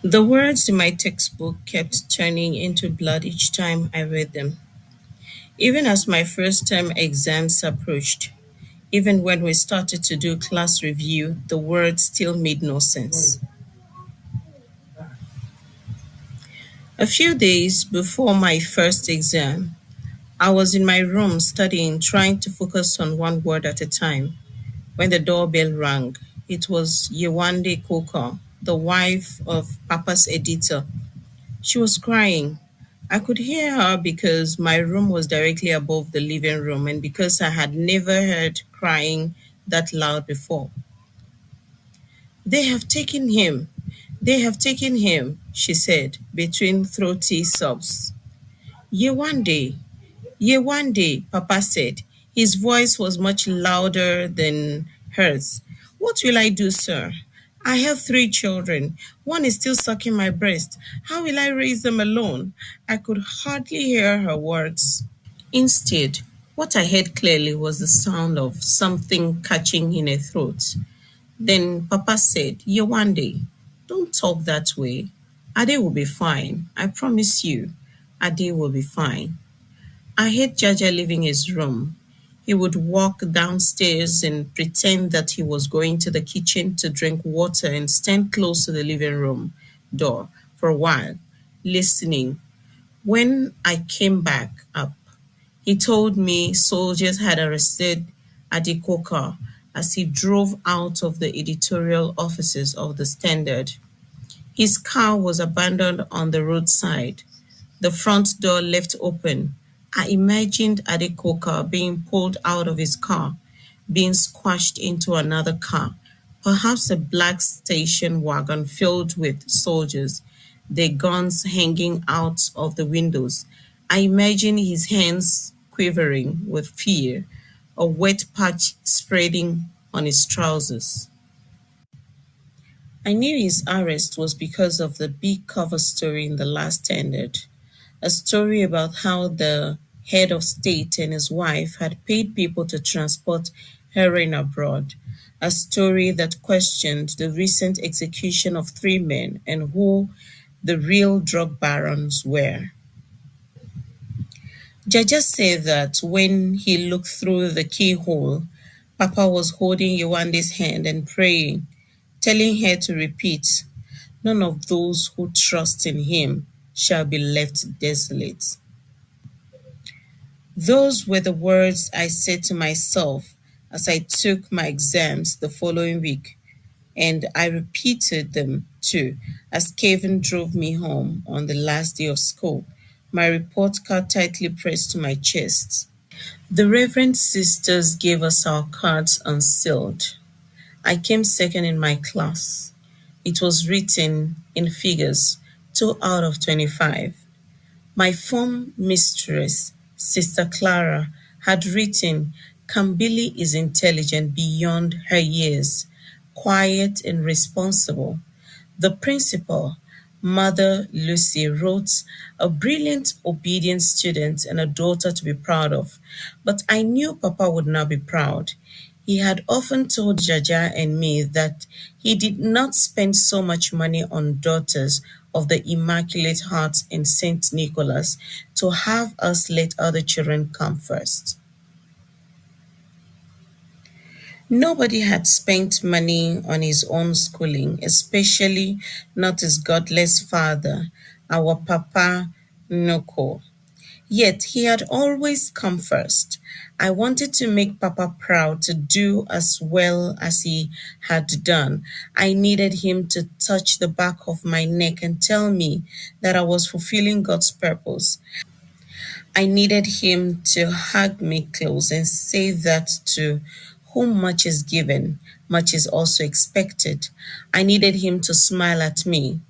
The words in my textbook kept turning into blood each time I read them. Even as my first term exams approached, even when we started to do class review, the words still made no sense. A few days before my first exam, I was in my room studying, trying to focus on one word at a time, when the doorbell rang. It was Yewande Coker, the wife of Papa's editor. She was crying. I could hear her because my room was directly above the living room and because I had never heard crying that loud before. They have taken him. They have taken him, she said between throaty sobs. Yewande, Yewande, Papa said. His voice was much louder than hers. What will I do, sir? I have three children. One is still sucking my breast. How will I raise them alone? I could hardly hear her words. Instead, what I heard clearly was the sound of something catching in her throat. Then Papa said, Yewande, don't talk that way. Ade will be fine. I promise you, Ade will be fine. I hate Jaja leaving his room. He would walk downstairs and pretend that he was going to the kitchen to drink water and stand close to the living room door for a while, listening. When I came back up, he told me soldiers had arrested Adikoka as he drove out of the editorial offices of the Standard. His car was abandoned on the roadside, the front door left open. I imagined Adekoka being pulled out of his car, being squashed into another car, perhaps a black station wagon filled with soldiers, their guns hanging out of the windows. I imagine his hands quivering with fear, a wet patch spreading on his trousers. I knew his arrest was because of the big cover story in the last Standard, a story about how the head of state and his wife had paid people to transport heroin abroad, a story that questioned the recent execution of three men and who the real drug barons were. Jaja said that when he looked through the keyhole, Papa was holding Yowande's hand and praying, telling her to repeat, none of those who trust in him shall be left desolate. Those were the words I said to myself as I took my exams the following week, and I repeated them too as Kevin drove me home on the last day of school, my report card tightly pressed to my chest. The Reverend Sisters gave us our cards unsealed. I came second in my class. It was written in figures 2 out of 25. My form mistress, Sister Clara, had written, Kambili is intelligent beyond her years, quiet and responsible. The principal, Mother Lucy, wrote, a brilliant, obedient student and a daughter to be proud of. But I knew Papa would not be proud. He had often told Jaja and me that he did not spend so much money on daughters of the Immaculate Heart and Saint Nicholas to have us let other children come first. Nobody had spent money on his own schooling, especially not his godless father, our Papa Noko. Yet he had always come first. I wanted to make Papa proud to do as well as he had done. I needed him to touch the back of my neck and tell me that I was fulfilling God's purpose. I needed him to hug me close and say that to whom much is given, much is also expected. I needed him to smile at me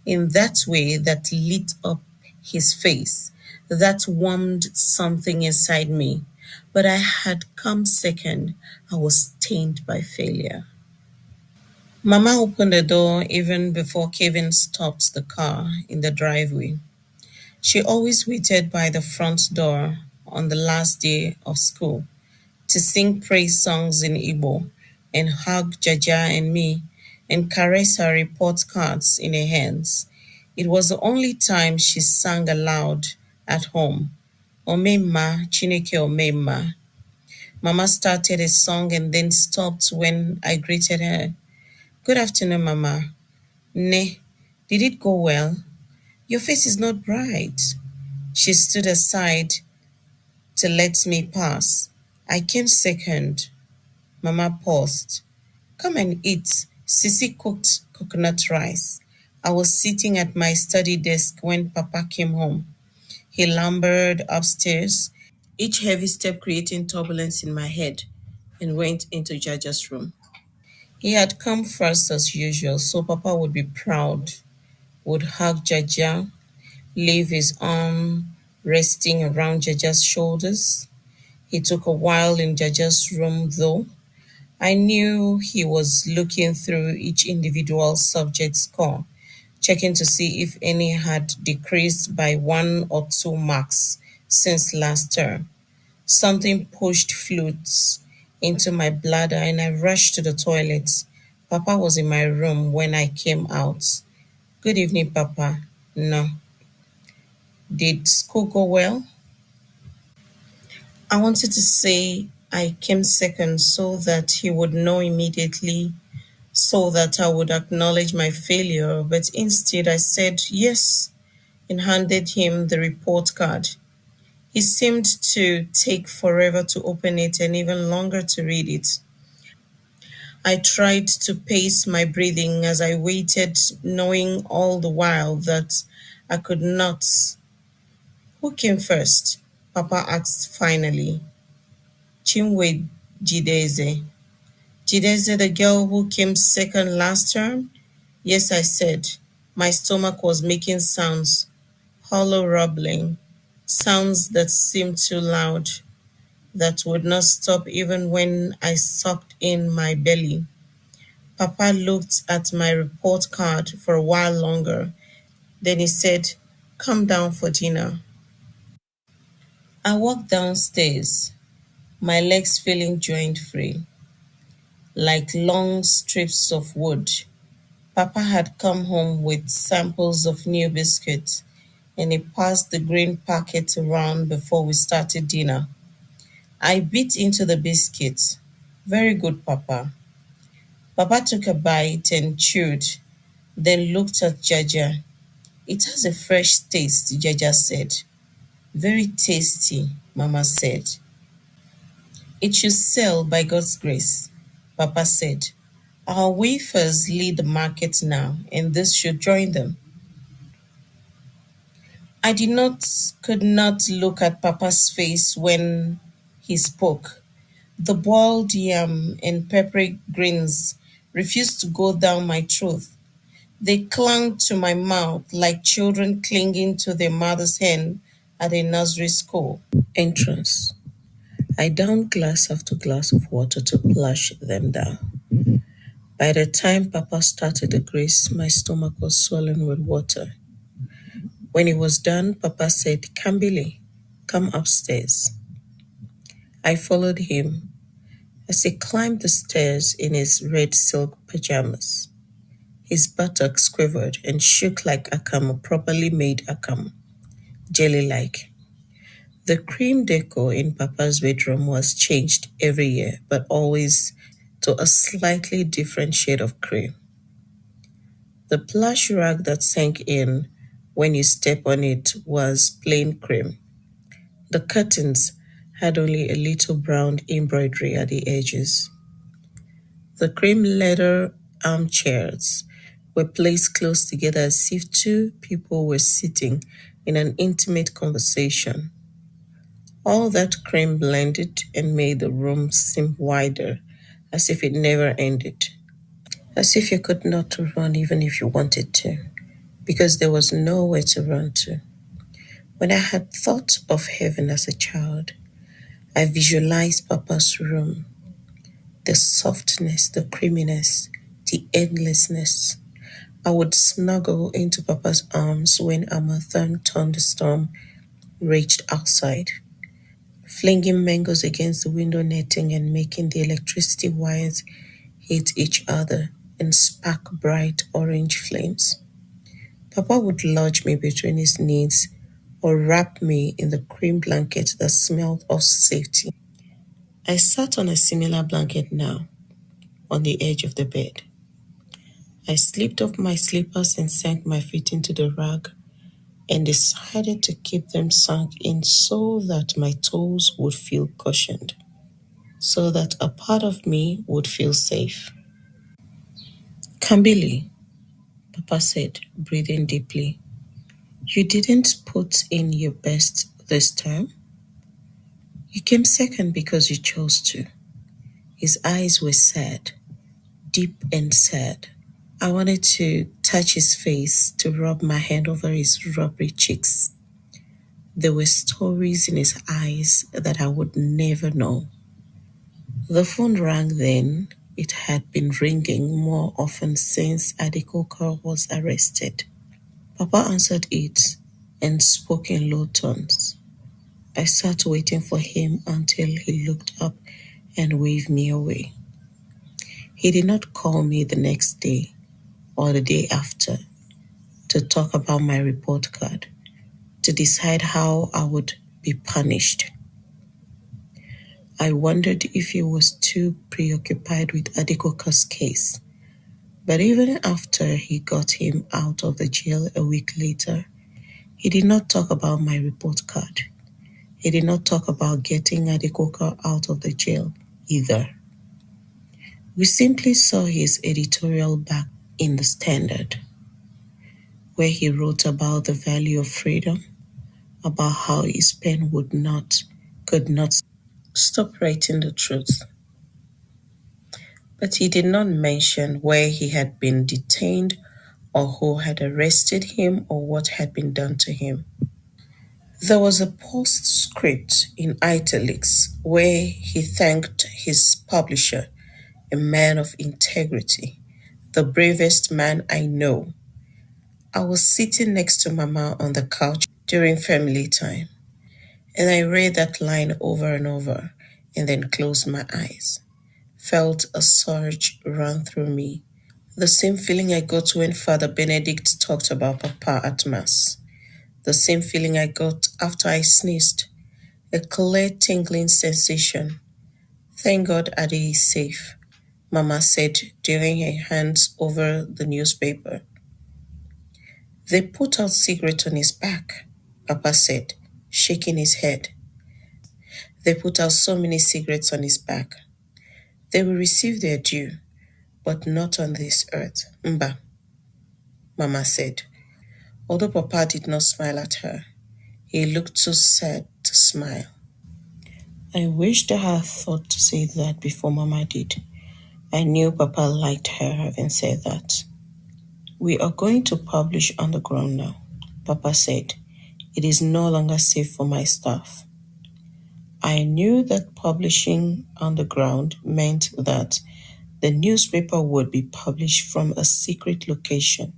in that way that lit up his face, that warmed something inside me. But I had come second. I was stained by failure. Mama opened the door even before Kevin stopped the car in the driveway. She always waited by the front door on the last day of school to sing praise songs in Igbo and hug Jaja and me. and caress her report cards in her hands. It was the only time she sang aloud at home. Omema, Chineke Omema. Mama started a song and then stopped when I greeted her. Good afternoon, Mama. Ne, did it go well? Your face is not bright. She stood aside to let me pass. I came second. Mama paused. Come and eat. Sissy cooked coconut rice. I was sitting at my study desk when Papa came home. He lumbered upstairs, each heavy step creating turbulence in my head, and went into Jaja's room. He had come first as usual, so Papa would be proud, would hug Jaja, leave his arm resting around Jaja's shoulders. He took a while in Jaja's room, though. I knew he was looking through each individual subject score, checking to see if any had decreased by 1 or 2 marks since last term. Something pushed flutes into my bladder and I rushed to the toilet. Papa was in my room when I came out. Good evening, Papa. No. Did school go well? I wanted to say I came second so that he would know immediately, so that I would acknowledge my failure, but instead I said yes and handed him the report card. He seemed to take forever to open it and even longer to read it. I tried to pace my breathing as I waited, knowing all the while that I could not. Who came first? Papa asked finally. Chinwe Jideze. Jideze, the girl who came second last term? Yes, I said. My stomach was making sounds, hollow rumbling, sounds that seemed too loud, that would not stop even when I sucked in my belly. Papa looked at my report card for a while longer. Then he said, Come down for dinner. I walked downstairs, my legs feeling joint free, like long strips of wood. Papa had come home with samples of new biscuits and he passed the green packet around before we started dinner. I bit into the biscuit. Very good, Papa. Papa took a bite and chewed, then looked at Jaja. It has a fresh taste, Jaja said. Very tasty, Mama said. It should sell by God's grace, Papa said. Our wafers lead the market now, and this should join them. I could not look at Papa's face when he spoke. The boiled yam and peppery greens refused to go down my throat. They clung to my mouth like children clinging to their mother's hand at a nursery school. Entrance. I downed glass after glass of water to flush them down. By the time Papa started the grace, my stomach was swollen with water. When it was done, Papa said, Kambili, come upstairs. I followed him as he climbed the stairs in his red silk pajamas. His buttocks quivered and shook like akam, properly made akam, jelly-like. The cream decor in Papa's bedroom was changed every year, but always to a slightly different shade of cream. The plush rug that sank in when you step on it was plain cream. The curtains had only a little brown embroidery at the edges. The cream leather armchairs were placed close together as if two people were sitting in an intimate conversation. All that cream blended and made the room seem wider, as if it never ended, as if you could not run even if you wanted to, because there was nowhere to run to. When I had thought of heaven as a child, I visualized Papa's room, the softness, the creaminess, the endlessness. I would snuggle into Papa's arms when Amathon thunderstorm raged outside, flinging mangoes against the window netting and making the electricity wires hit each other. and spark bright orange flames. Papa would lodge me between his knees or wrap me in the cream blanket that smelled of safety. I sat on a similar blanket now, on the edge of the bed. I slipped off my slippers and sank my feet into the rug and decided to keep them sunk in so that my toes would feel cushioned, so that a part of me would feel safe. Kambili, Papa said, breathing deeply, you didn't put in your best this time? You came second because you chose to. His eyes were sad, deep and sad. I wanted to touch his face, to rub my hand over his rubbery cheeks. There were stories in his eyes that I would never know. The phone rang then. It had been ringing more often since Adikoka was arrested. Papa answered it and spoke in low tones. I sat waiting for him until he looked up and waved me away. He did not call me the next day or the day after to talk about my report card, to decide how I would be punished. I wondered if he was too preoccupied with Adikoka's case. But even after he got him out of the jail a week later, he did not talk about my report card. He did not talk about getting Adikoka out of the jail either. We simply saw his editorial back in the Standard, where he wrote about the value of freedom, about how his pen could not stop writing the truth. But he did not mention where he had been detained or who had arrested him or what had been done to him. There was a postscript in italics where he thanked his publisher, a man of integrity, the bravest man I know. I was sitting next to Mama on the couch during family time, and I read that line over and over and then closed my eyes. Felt a surge run through me. The same feeling I got when Father Benedict talked about Papa at Mass. The same feeling I got after I sneezed. A clear tingling sensation. Thank God Adi is safe, Mama said, during her hands over the newspaper. They put out cigarette on his back, Papa said, shaking his head. They put out so many cigarettes on his back. They will receive their due, but not on this earth. Mba, Mama said. Although Papa did not smile at her, he looked too sad to smile. I wished I had thought to say that before Mama did. I knew Papa liked her having said that. We are going to publish on the ground now, Papa said. It is no longer safe for my staff. I knew that publishing on the ground meant that the newspaper would be published from a secret location.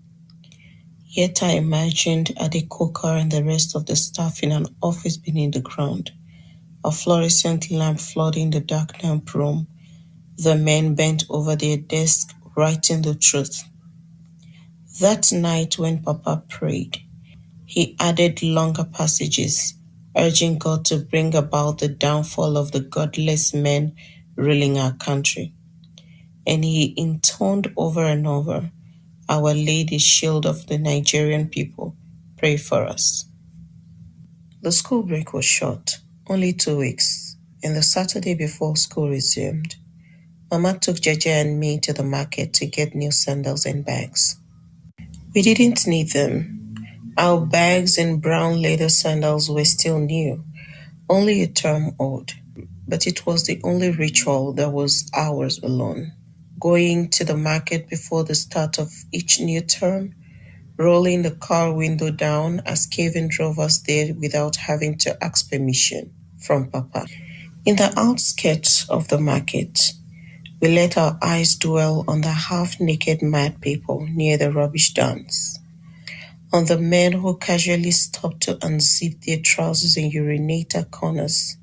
Yet I imagined Adekoka and the rest of the staff in an office beneath the ground, a fluorescent lamp flooding the dark damp room, the men bent over their desk writing the truth. That night when Papa prayed, he added longer passages, urging God to bring about the downfall of the godless men ruling our country. And he intoned over and over, Our Lady, shield of the Nigerian people, pray for us. The school break was short, only 2 weeks, and the Saturday before school resumed, Mama took Jeje and me to the market to get new sandals and bags. We didn't need them. Our bags and brown leather sandals were still new, only a term old, but it was the only ritual that was ours alone. Going to the market before the start of each new term, rolling the car window down as Kevin drove us there without having to ask permission from Papa. In the outskirts of the market, we let our eyes dwell on the half-naked mad people near the rubbish dumps, on the men who casually stopped to unzip their trousers in urinator corners,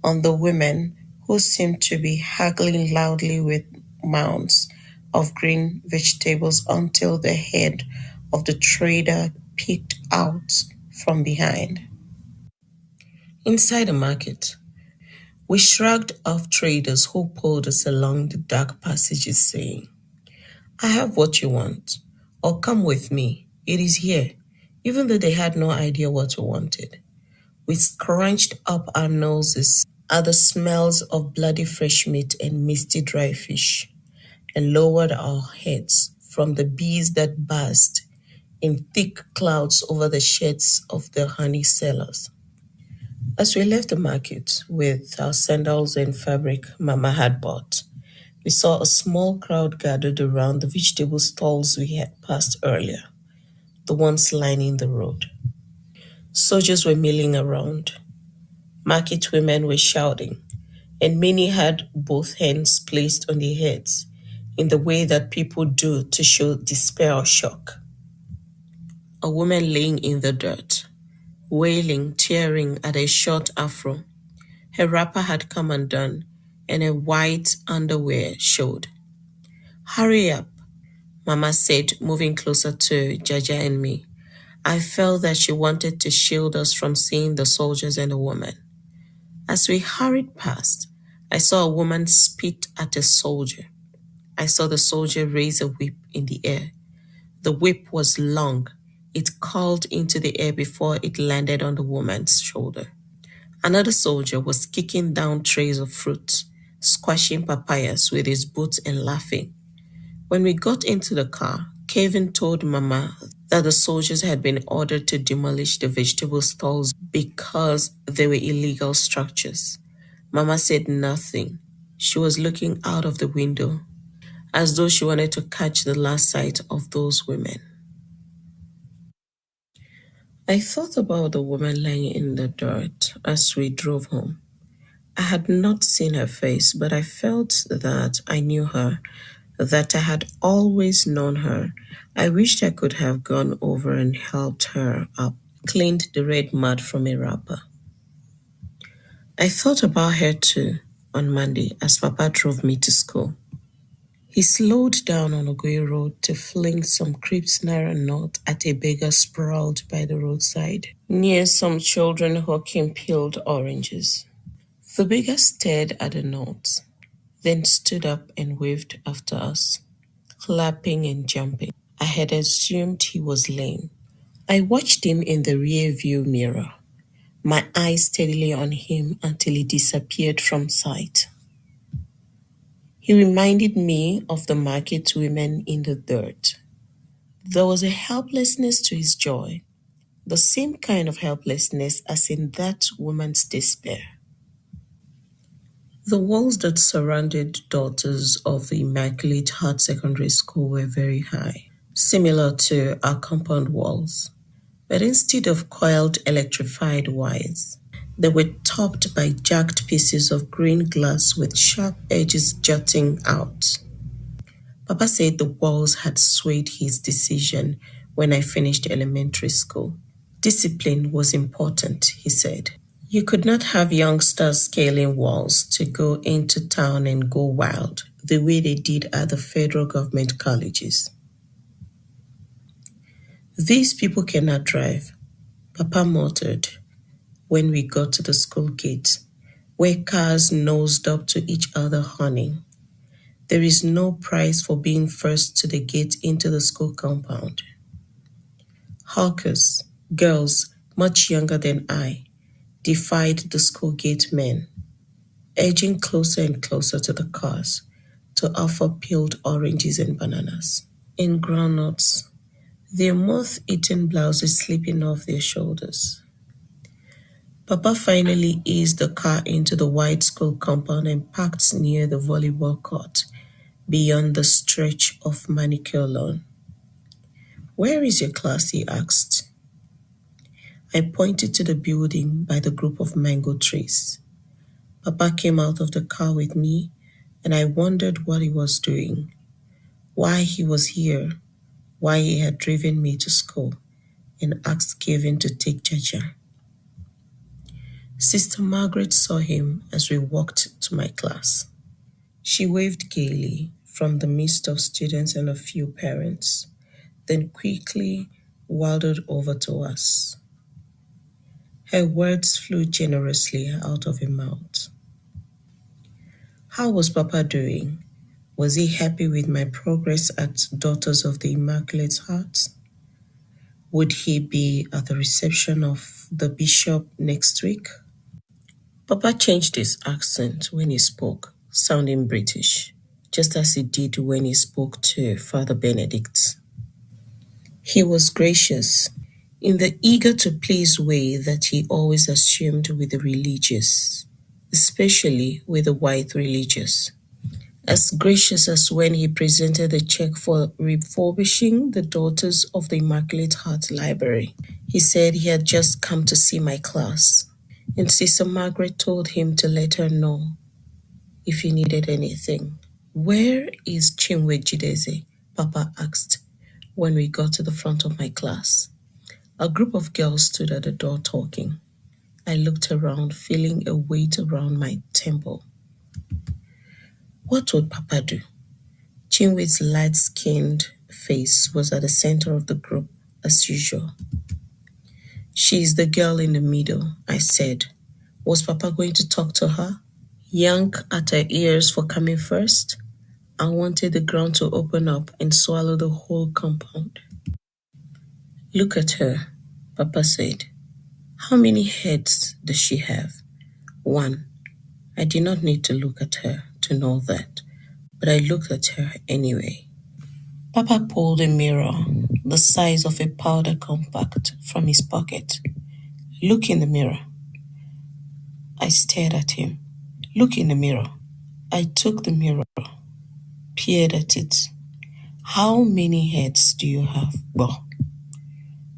on the women who seemed to be haggling loudly with mounds of green vegetables until the head of the trader peeked out from behind. Inside the market, we shrugged off traders who pulled us along the dark passages, saying, I have what you want, or come with me. It is here, even though they had no idea what we wanted. We scrunched up our noses at the smells of bloody fresh meat and misty dry fish, and lowered our heads from the bees that buzzed in thick clouds over the sheds of the honey sellers. As we left the market with our sandals and fabric Mama had bought, we saw a small crowd gathered around the vegetable stalls we had passed earlier, the ones lining the road. Soldiers were milling around, market women were shouting, and many had both hands placed on their heads in the way that people do to show despair or shock. A woman laying in the dirt, wailing, tearing at a short afro. Her wrapper had come undone, and her white underwear showed. Hurry up, Mama said, moving closer to Jaja and me. I felt that she wanted to shield us from seeing the soldiers and the woman. As we hurried past, I saw a woman spit at a soldier. I saw the soldier raise a whip in the air. The whip was long. It curled into the air before it landed on the woman's shoulder. Another soldier was kicking down trays of fruit, squashing papayas with his boots and laughing. When we got into the car, Kevin told Mama that the soldiers had been ordered to demolish the vegetable stalls because they were illegal structures. Mama said nothing. She was looking out of the window as though she wanted to catch the last sight of those women. I thought about the woman lying in the dirt as we drove home. I had not seen her face, but I felt that I knew her, that I had always known her. I wished I could have gone over and helped her up, cleaned the red mud from a wrapper. I thought about her too on Monday as Papa drove me to school. He slowed down on Ogoye Road to fling some crisp naira note at a beggar sprawled by the roadside, near some children hawking peeled oranges. The beggar stared at the notes, then stood up and waved after us, clapping and jumping. I had assumed he was lame. I watched him in the rear view mirror, my eyes steadily on him until he disappeared from sight. He reminded me of the market women in the dirt. There was a helplessness to his joy, the same kind of helplessness as in that woman's despair. The walls that surrounded daughters of the Immaculate Heart Secondary School were very high, similar to our compound walls. But instead of coiled electrified wires, they were topped by jagged pieces of green glass with sharp edges jutting out. Papa said the walls had swayed his decision when I finished elementary school. Discipline was important, he said. You could not have youngsters scaling walls to go into town and go wild the way they did at the federal government colleges. These people cannot drive, Papa muttered when we got to the school gate, where cars nosed up to each other honeying. There is no prize for being first to the gate into the school compound. Hawkers, girls much younger than I, defied the school gate men, edging closer and closer to the cars to offer peeled oranges and bananas. In groundnuts, their moth-eaten blouses slipping off their shoulders. Papa finally eased the car into the wide school compound and parked near the volleyball court beyond the stretch of manicure lawn. Where is your class? He asked. I pointed to the building by the group of mango trees. Papa came out of the car with me, and I wondered what he was doing, why he was here, why he had driven me to school, and asked Kevin to take Jaja. Sister Margaret saw him as we walked to my class. She waved gaily, from the midst of students and a few parents, then quickly waddled over to us. Her words flew generously out of her mouth. How was Papa doing? Was he happy with my progress at Daughters of the Immaculate Heart? Would he be at the reception of the bishop next week? Papa changed his accent when he spoke, sounding British, just as he did when he spoke to Father Benedict. He was gracious in the eager to please way that he always assumed with the religious, especially with the white religious. As gracious as when he presented the check for refurbishing the Daughters of the Immaculate Heart Library. He said he had just come to see my class, and Sister Margaret told him to let her know if he needed anything. Where is Chinwe Jideze? Papa asked when we got to the front of my class. A group of girls stood at the door talking. I looked around, feeling a weight around my temple. What would Papa do? Chinwe's light-skinned face was at the center of the group, as usual. She's the girl in the middle, I said. Was Papa going to talk to her? Yank at her ears for coming first? I wanted the ground to open up and swallow the whole compound. Look at her, Papa said. How many heads does she have? One. I did not need to look at her to know that, but I looked at her anyway. Papa pulled a mirror, the size of a powder compact, from his pocket. Look in the mirror. I stared at him. Look in the mirror. I took the mirror, peered at it. How many heads do you have? Well,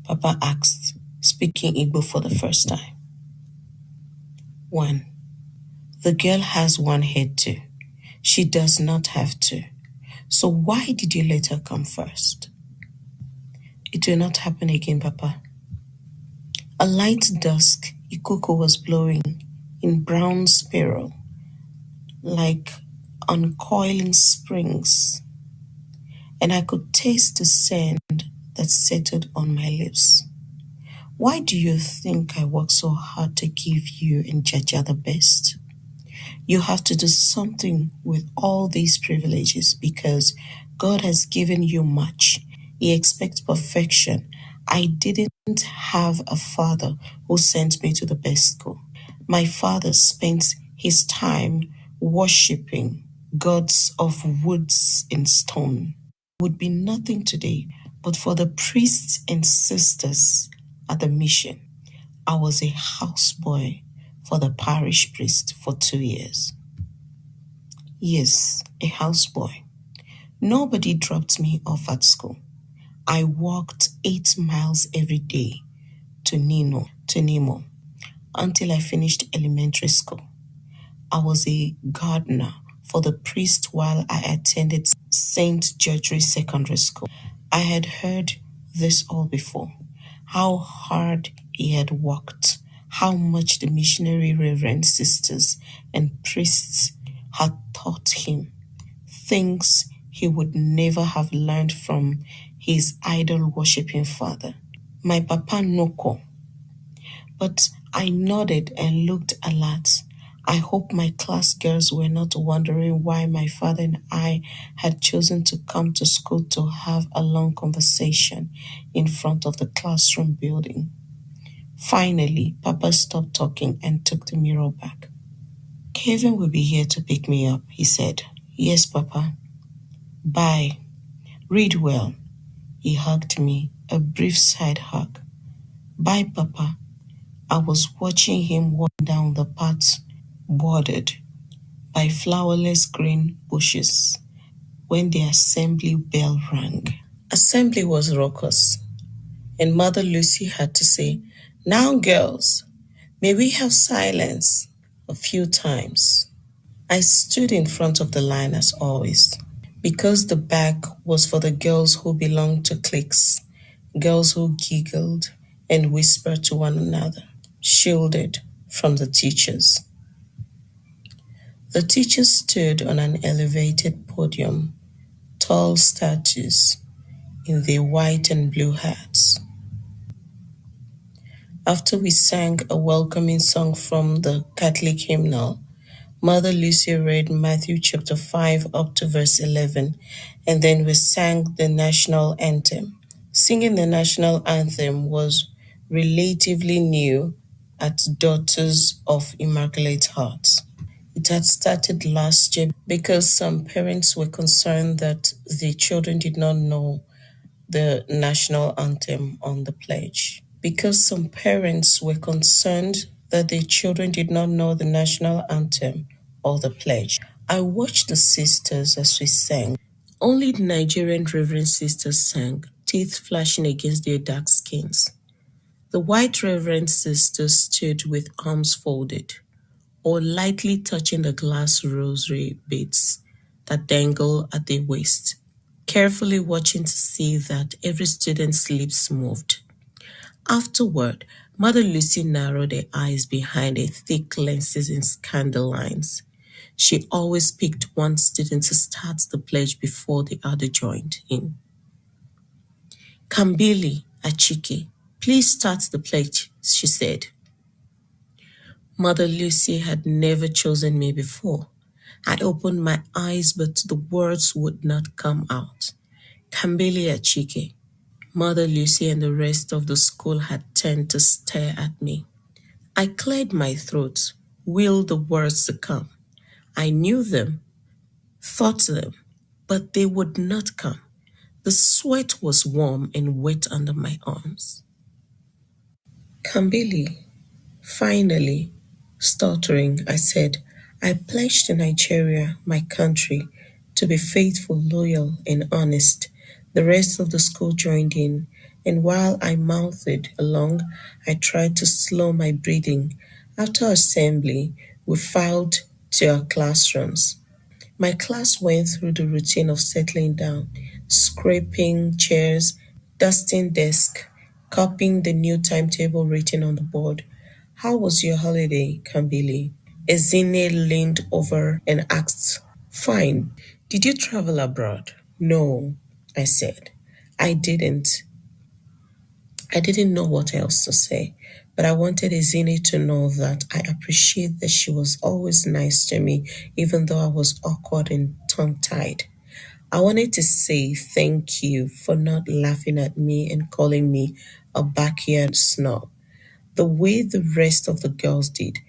Papa asked, speaking Igbo for the first time. One. The girl has one head too. She does not have two. So why did you let her come first? It will not happen again, Papa. A light dusk ikuku was blowing in brown spiral, like uncoiling springs, and I could taste the sand that settled on my lips. Why do you think I work so hard to give you and Jaja the best? You have to do something with all these privileges because God has given you much. He expects perfection. I didn't have a father who sent me to the best school. My father spent his time worshipping gods of woods and stone. Would be nothing today but for the priests and sisters at the mission. I was a houseboy for the parish priest for 2 years. Yes, a houseboy. Nobody dropped me off at school. I walked 8 miles every day to Nemo, until I finished elementary school. I was a gardener for the priest while I attended St. George's Secondary School. I had heard this all before, how hard he had worked, how much the missionary reverend sisters and priests had taught him, things he would never have learned from his idol-worshipping father, my Papa Noko. But I nodded and looked alert. I hope my class girls were not wondering why my father and I had chosen to come to school to have a long conversation in front of the classroom building. Finally, Papa stopped talking and took the mirror back. Kevin will be here to pick me up, he said. Yes, Papa. Bye. Read well. He hugged me, a brief side hug. Bye, Papa. I was watching him walk down the path bordered by flowerless green bushes when the assembly bell rang. Assembly was raucous, and Mother Lucy had to say, Now, girls, may we have silence a few times. I stood in front of the line as always, because the back was for the girls who belonged to cliques, girls who giggled and whispered to one another, shielded from the teachers. The teachers stood on an elevated podium tall statues in their white and blue hats. After we sang a welcoming song from the Catholic hymnal, Mother Lucy read Matthew chapter 5 up to verse 11, and then we sang the national anthem. Singing the national anthem was relatively new at Daughters of Immaculate Heart. It had started last year because some parents were concerned that the children did not know the national anthem on the pledge. Because some parents were concerned that their children did not know the national anthem or the pledge. I watched the sisters as we sang. Only the Nigerian Reverend sisters sang, teeth flashing against their dark skins. The white Reverend sisters stood with arms folded, or lightly touching the glass rosary beads that dangle at their waist, carefully watching to see that every student's lips moved. Afterward, Mother Lucy narrowed her eyes behind her thick lenses in scandal lines. She always picked one student to start the pledge before the other joined in. Kambili Achike, please start the pledge, she said. Mother Lucy had never chosen me before. I opened my eyes, but the words would not come out. Kambili Achike. Mother Lucy and the rest of the school had turned to stare at me. I cleared my throat, willed the words to come. I knew them, thought them, but they would not come. The sweat was warm and wet under my arms. Kambili, finally, stuttering, I said, I pledge to Nigeria, my country, to be faithful, loyal, and honest. The rest of the school joined in, and while I mouthed along, I tried to slow my breathing. After assembly, we filed to our classrooms. My class went through the routine of settling down, scraping chairs, dusting desk, copying the new timetable written on the board. How was your holiday, Kambili? Ezine leaned over and asked, Fine. Did you travel abroad? No, I said. I didn't. I didn't know what else to say, but I wanted Ezine to know that I appreciate that she was always nice to me, even though I was awkward and tongue-tied. I wanted to say thank you for not laughing at me and calling me a backyard snob, the way the rest of the girls did.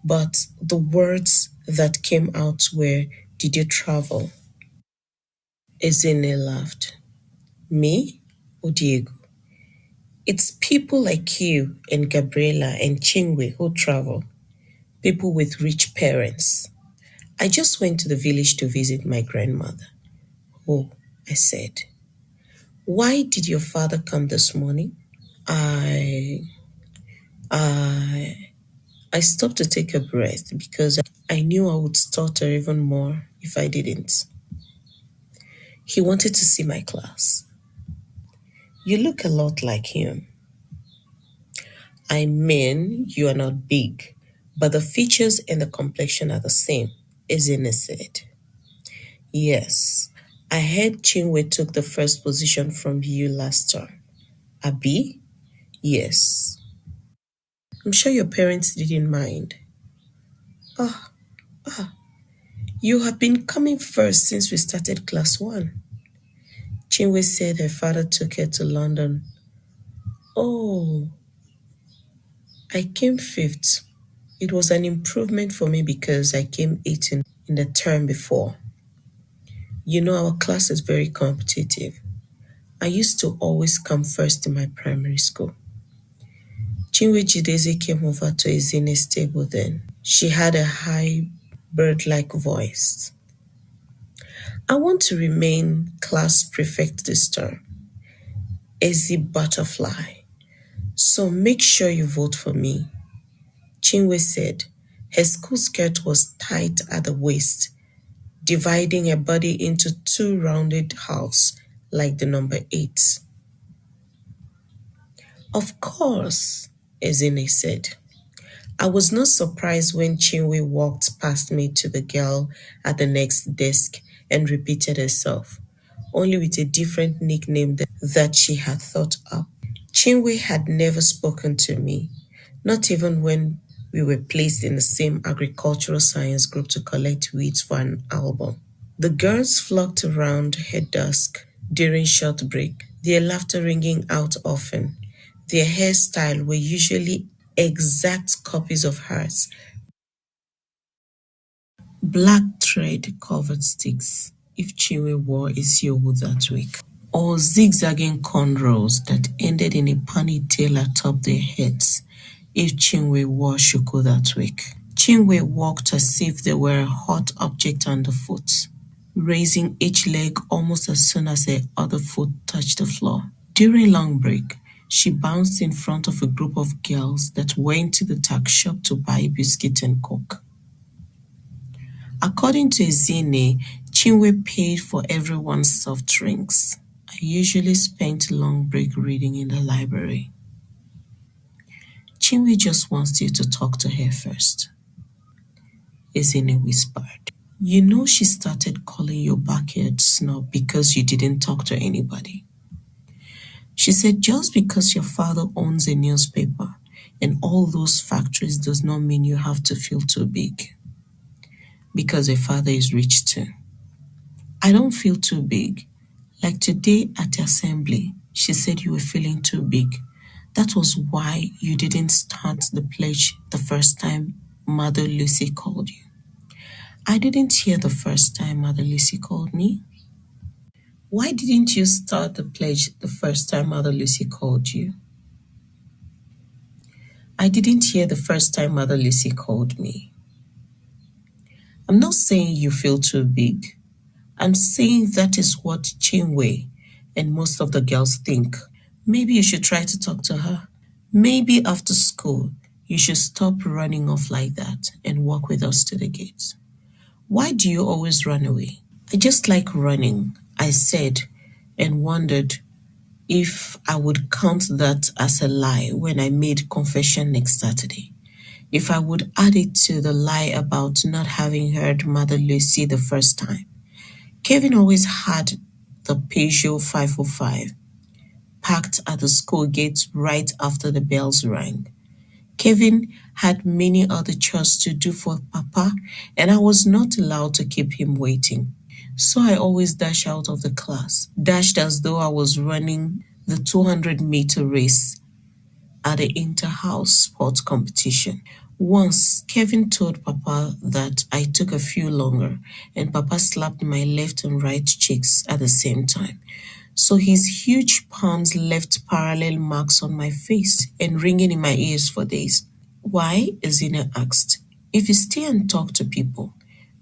But the words that came out were, Did you travel? Ezine laughed. Me? Or Diego? It's people like you and Gabriela and Chingwe who travel, people with rich parents. I just went to the village to visit my grandmother. Oh, I said. Why did your father come this morning? I I I stopped to take a breath because I knew I would stutter even more if I didn't. He wanted to see my class. You look a lot like him. I mean, you are not big, but the features and the complexion are the same, Ezine said. Yes, I heard Chinwe took the first position from you last term. Abi? Yes. I'm sure your parents didn't mind. Ah, you have been coming first since we started class 1. Chinwe said her father took her to London. Oh, I came fifth. It was an improvement for me because I came 8th in the term before. You know, our class is very competitive. I used to always come first in my primary school. Chinwe Jidezi came over to Ezine's table then. She had a high, bird-like voice. I want to remain class prefect this term. Ezi Butterfly. So make sure you vote for me. Chinwe said. Her school skirt was tight at the waist, dividing her body into 2 rounded halves like the number 8. Of course, Ezine said. I was not surprised when Chinwe walked past me to the girl at the next desk and repeated herself. only with a different nickname that she had thought up. Chinwe had never spoken to me, not even when we were placed in the same agricultural science group to collect weeds for an album. The girls flocked around her desk during short break, their laughter ringing out often. Their hairstyle were usually exact copies of hers, black thread covered sticks if Chinwe wore a siowu that week, or zigzagging cornrows that ended in a ponytail atop their heads if Chinwe wore shuku that week. Chinwe walked as if there were a hot object underfoot, raising each leg almost as soon as her other foot touched the floor. During long break, she bounced in front of a group of girls that went to the tack shop to buy biscuit and coke. According to Ezine, Chinwe paid for everyone's soft drinks. I usually spent long break reading in the library. Chinwe just wants you to talk to her first, Ezine whispered. You know she started calling you backyard snob because you didn't talk to anybody. She said just because your father owns a newspaper and all those factories does not mean you have to feel too big. Because her father is rich too. I don't feel too big. Like today at the assembly, she said you were feeling too big. That was why you didn't start the pledge the first time Mother Lucy called you. I didn't hear the first time Mother Lucy called me. Why didn't you start the pledge the first time Mother Lucy called you? I didn't hear the first time Mother Lucy called me. I'm not saying you feel too big. I'm saying that is what Chinwe and most of the girls think. Maybe you should try to talk to her. Maybe after school, you should stop running off like that and walk with us to the gates. Why do you always run away? I just like running, I said, and wondered if I would count that as a lie when I made confession next Saturday. If I would add it to the lie about not having heard Mother Lucy the first time. Kevin always had the Peugeot 505 parked at the school gate right after the bells rang. Kevin had many other chores to do for Papa, and I was not allowed to keep him waiting. So I always dashed out of the class, dashed as though I was running the 200-meter race at the inter-house sports competition. Once, Kevin told Papa that I took a few longer, and Papa slapped my left and right cheeks at the same time. So his huge palms left parallel marks on my face and ringing in my ears for days. Why? Ezina asked. If you stay and talk to people,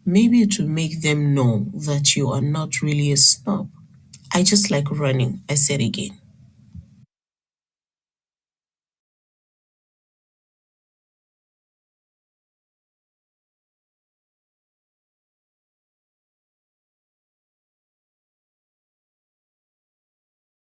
maybe it will make them know that you are not really a snob. I just like running, I said again.